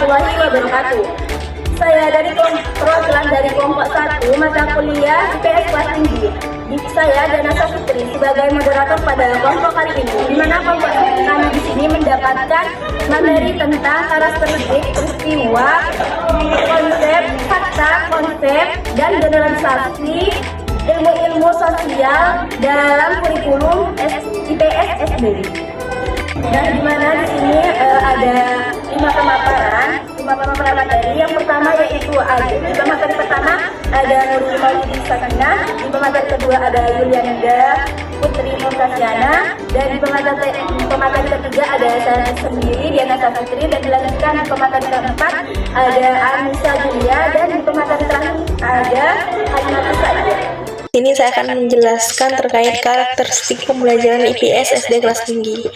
warahmatullahi wabarakatuh. Saya dari perwakilan dari kelompok 1 mata kuliah IPS kelas tinggi. Saya Danasa Fitri sebagai moderator pada kelompok kali ini, di mana kelompok kami di sini mendapatkan materi tentang karakteristik peristiwa, konsep, fakta, konsep, dan generalisasi ilmu-ilmu sosial dalam kurikulum IPS SD. Dan di mana di sini ada 5 pemaparan materi. Yang pertama yaitu di pemateri pertama ada Nurul Maulidi Sakinah, di pemateri kedua ada Yulianda Putri Nurkasyana, dan di pemateri ketiga ada saya sendiri Diana Safitri, dan dilanjutkan di pemateri keempat ada Anissa Julia, dan di pemateri terakhir ada Halimah Saja. Ini saya akan menjelaskan terkait karakteristik pembelajaran IPS SD kelas tinggi.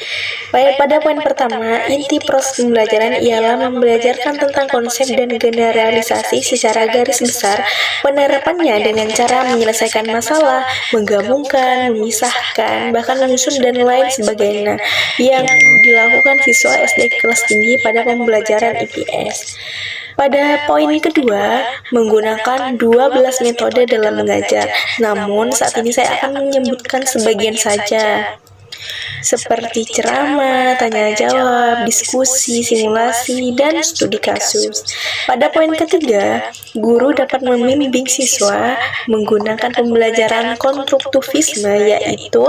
Pada poin pertama, inti proses pembelajaran ialah membelajarkan tentang konsep dan generalisasi secara garis besar, penerapannya dengan cara menyelesaikan masalah, menggabungkan, memisahkan, bahkan menyusun dan lain sebagainya yang dilakukan siswa SD kelas tinggi pada pembelajaran IPS. Pada poin kedua, menggunakan 12 metode dalam mengajar. Namun, saat ini saya akan menyebutkan sebagian saja, seperti ceramah, tanya jawab, diskusi, simulasi, dan studi kasus. Pada poin ketiga, guru dapat membimbing siswa menggunakan pembelajaran konstruktivisme, yaitu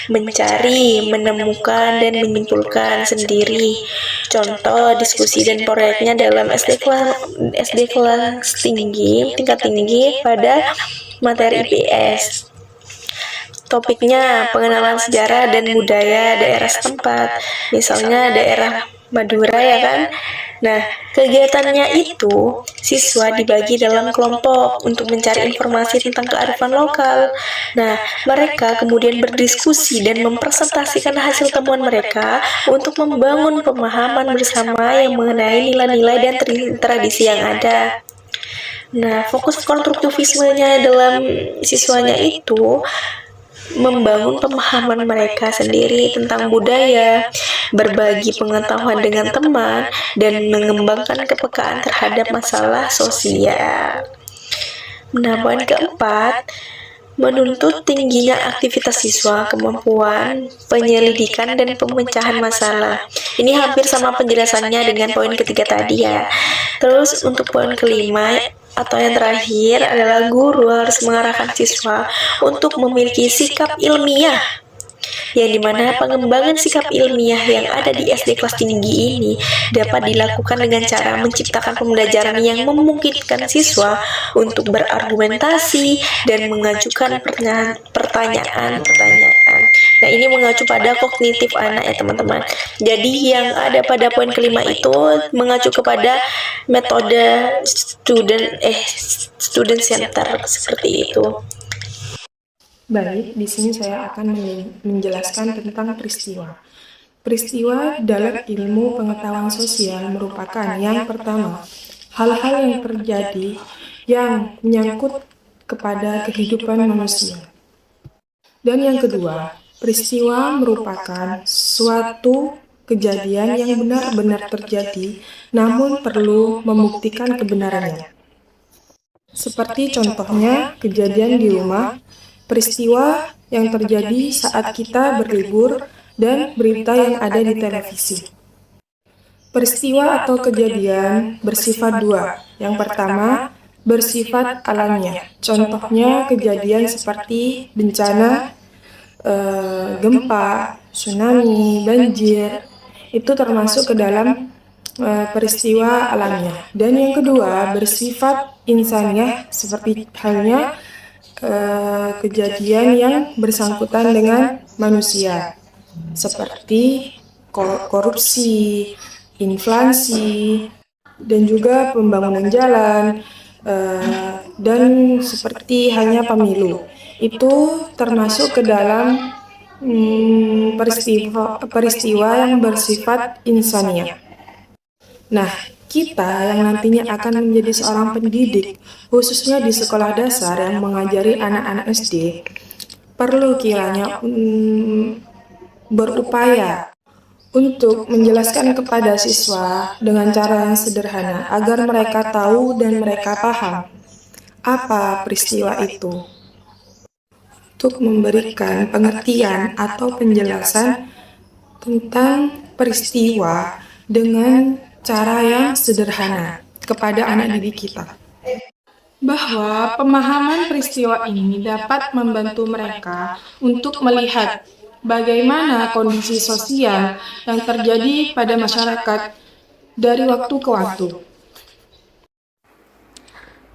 mencari, menemukan, dan menyimpulkan sendiri. Contoh diskusi dan proyeknya dalam SD kelas tinggi, tingkat tinggi pada materi IPS. Topiknya pengenalan sejarah dan budaya daerah setempat, misalnya daerah Madura ya kan. Nah, kegiatannya itu siswa dibagi dalam kelompok untuk mencari informasi tentang kearifan lokal. Nah, mereka kemudian berdiskusi dan mempresentasikan hasil temuan mereka untuk membangun pemahaman bersama yang mengenai nilai-nilai dan tradisi yang ada. Nah, fokus konstruktivismenya dalam siswanya itu membangun pemahaman mereka sendiri tentang budaya, berbagi pengetahuan dengan teman, dan mengembangkan kepekaan terhadap masalah sosial. Nah, poin keempat, menuntut tingginya aktivitas siswa, kemampuan penyelidikan dan pemecahan masalah. Ini hampir sama penjelasannya dengan poin ketiga tadi ya. Terus untuk poin kelima atau yang terakhir adalah guru harus mengarahkan siswa untuk memiliki sikap ilmiah, yang dimana pengembangan sikap ilmiah yang ada di SD kelas tinggi ini dapat dilakukan dengan cara menciptakan pembelajaran yang memungkinkan siswa untuk berargumentasi dan mengajukan pertanyaan. Nah, ini mengacu pada kognitif anak ya teman-teman. Jadi yang ada pada poin kelima itu mengacu kepada metode student center seperti itu. Baik, di sini saya akan menjelaskan tentang peristiwa. Peristiwa dalam ilmu pengetahuan sosial merupakan yang pertama, hal-hal yang terjadi yang menyangkut kepada kehidupan manusia. Dan yang kedua, peristiwa merupakan suatu kejadian yang benar-benar terjadi, namun perlu membuktikan kebenarannya. Seperti contohnya kejadian di rumah, peristiwa yang terjadi saat kita berlibur, dan berita yang ada di televisi. Peristiwa atau kejadian bersifat dua. Yang pertama, bersifat alamiah. Contohnya kejadian seperti bencana, gempa, tsunami, banjir, itu termasuk ke dalam peristiwa alamiah. Dan yang kedua, bersifat insaniah, seperti halnya kejadian yang bersangkutan dengan manusia, seperti korupsi, inflasi, dan juga pembangunan jalan, dan seperti halnya pemilu. Itu termasuk ke dalam peristiwa yang bersifat insaniah. Nah, kita yang nantinya akan menjadi seorang pendidik, khususnya di sekolah dasar yang mengajari anak-anak SD, perlu kiranya berupaya untuk menjelaskan kepada siswa dengan cara yang sederhana agar mereka tahu dan mereka paham apa peristiwa itu. Untuk memberikan pengertian atau penjelasan tentang peristiwa dengan cara yang sederhana kepada anak didik kita. Bahwa pemahaman peristiwa ini dapat membantu mereka untuk melihat bagaimana kondisi sosial yang terjadi pada masyarakat dari waktu ke waktu.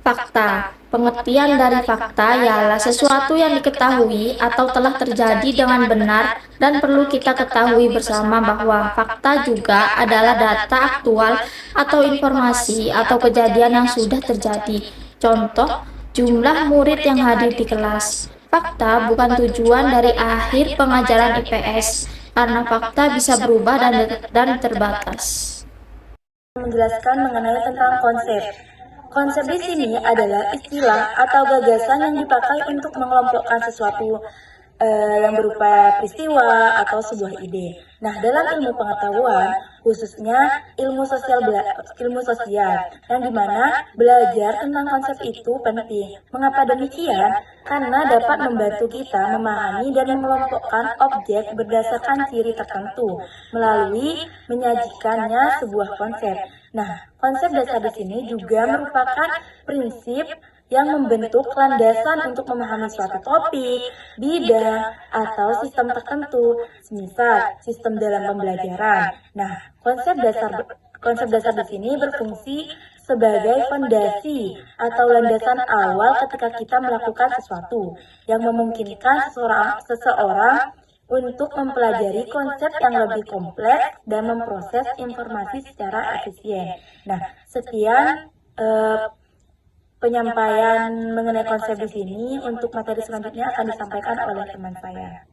Fakta. Pengertian dari fakta ialah sesuatu yang diketahui atau telah terjadi dengan benar dan perlu kita ketahui bersama bahwa fakta juga adalah data aktual atau informasi atau kejadian yang sudah terjadi. Contoh, jumlah murid yang hadir di kelas. Fakta bukan tujuan dari akhir pengajaran IPS karena fakta bisa berubah dan terbatas. Menjelaskan mengenai tentang konsep. Konsep di sini adalah istilah atau gagasan yang dipakai untuk mengelompokkan sesuatu yang berupa peristiwa atau sebuah ide. Nah, dalam ilmu pengetahuan, khususnya ilmu sosial, yang dimana belajar tentang konsep itu penting. Mengapa demikian? Karena dapat membantu kita memahami dan mengelompokkan objek berdasarkan ciri tertentu melalui menyajikannya sebuah konsep. Nah, konsep dasar di sini juga merupakan prinsip yang membentuk landasan untuk memahami suatu topik, bidang, atau sistem tertentu, misal sistem dalam pembelajaran. Nah, konsep dasar di sini berfungsi sebagai fondasi atau landasan awal ketika kita melakukan sesuatu yang memungkinkan seseorang untuk mempelajari konsep yang lebih kompleks dan memproses informasi secara efisien. Nah, sekian penyampaian mengenai konsep di sini. Untuk materi selanjutnya akan disampaikan oleh teman saya.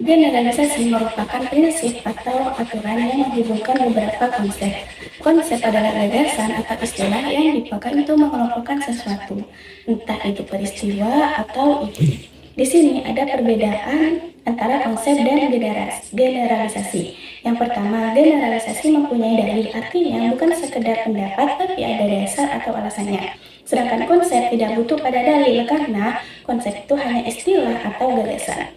Generalisasi merupakan prinsip atau aturan yang menghubungkan beberapa konsep. Konsep adalah gagasan atau istilah yang dipakai untuk mengelompokkan sesuatu, entah itu peristiwa atau ide. Di sini ada perbedaan antara konsep dan generalisasi. Yang pertama, generalisasi mempunyai dalil, artinya bukan sekedar pendapat tapi ada dasar atau alasannya. Sedangkan konsep tidak butuh pada dalil karena konsep itu hanya istilah atau gagasan.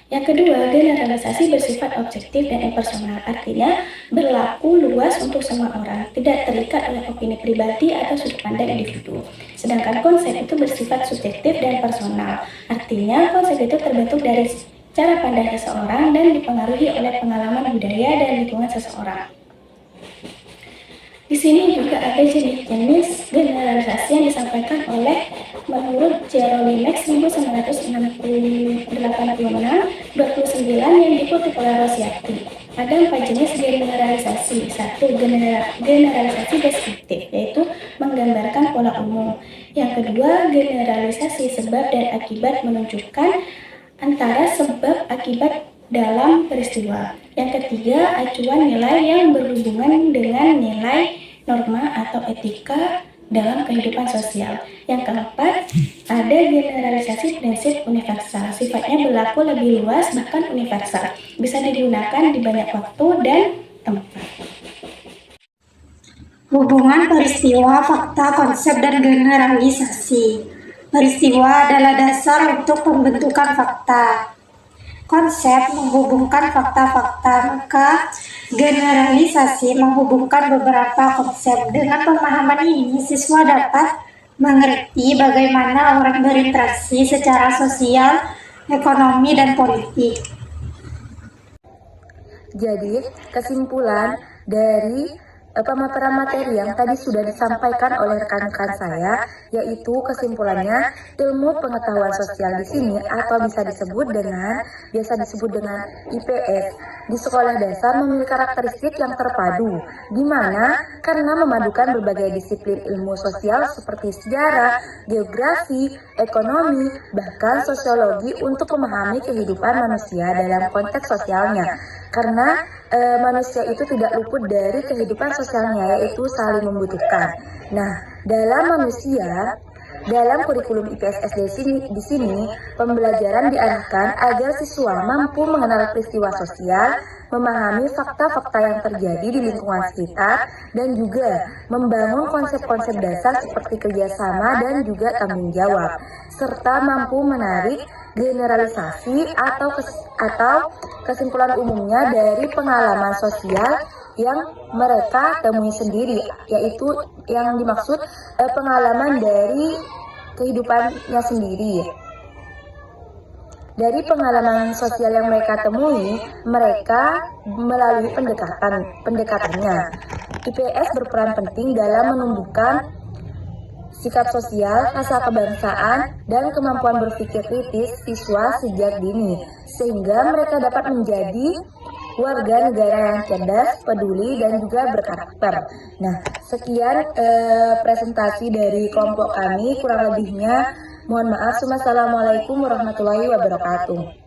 Yang kedua, generalisasi bersifat objektif dan impersonal, artinya berlaku luas untuk semua orang, tidak terikat oleh opini pribadi atau sudut pandang individu. Sedangkan konsep itu bersifat subjektif dan personal, artinya konsep itu terbentuk dari cara pandang seseorang dan dipengaruhi oleh pengalaman budaya dan lingkungan seseorang. Di sini juga ada jenis-jenis generalisasi yang disampaikan oleh menurut Jerome Max 1986, 29 yang dikutip oleh Rosciati. Ada 4 jenis generalisasi. 1. Generalisasi deskriptif, yaitu menggambarkan pola umum. Yang kedua, generalisasi sebab dan akibat, menunjukkan antara sebab akibat dalam peristiwa. Yang ketiga, acuan nilai yang berhubungan dengan nilai, norma, atau etika dalam kehidupan sosial. Yang keempat, ada generalisasi prinsip universal. Sifatnya berlaku lebih luas, bahkan universal. Bisa digunakan di banyak waktu dan tempat. Hubungan peristiwa, fakta, konsep, dan generalisasi. Peristiwa adalah dasar untuk pembentukan fakta. Konsep menghubungkan fakta-fakta, maka generalisasi menghubungkan beberapa konsep. Dengan pemahaman ini, siswa dapat mengerti bagaimana orang berinteraksi secara sosial, ekonomi, dan politik. Jadi, kesimpulan dari pemaparan materi yang tadi sudah disampaikan oleh rekan-rekan saya, yaitu kesimpulannya ilmu pengetahuan sosial di sini atau biasa disebut dengan IPS di sekolah dasar memiliki karakteristik yang terpadu, di mana karena memadukan berbagai disiplin ilmu sosial seperti sejarah, geografi, ekonomi, bahkan sosiologi untuk memahami kehidupan manusia dalam konteks sosialnya. Karena manusia itu tidak luput dari kehidupan sosialnya, yaitu saling membutuhkan. Nah, dalam manusia Dalam kurikulum IPS SD di sini, pembelajaran diarahkan agar siswa mampu mengenal peristiwa sosial, memahami fakta-fakta yang terjadi di lingkungan sekitar, dan juga membangun konsep-konsep dasar seperti kerjasama dan juga tanggung jawab, serta mampu menarik generalisasi atau kesimpulan umumnya dari pengalaman sosial yang mereka temui sendiri, yaitu yang dimaksud pengalaman dari kehidupannya sendiri. Dari pengalaman sosial yang mereka temui, mereka melalui pendekatannya. IPS berperan penting dalam menumbuhkan sikap sosial, rasa kebangsaan, dan kemampuan berpikir kritis siswa sejak dini, sehingga mereka dapat menjadi warga negara yang cerdas, peduli, dan juga berkarakter. Nah, sekian presentasi dari kelompok kami, kurang lebihnya mohon maaf. Wassalamualaikum warahmatullahi wabarakatuh.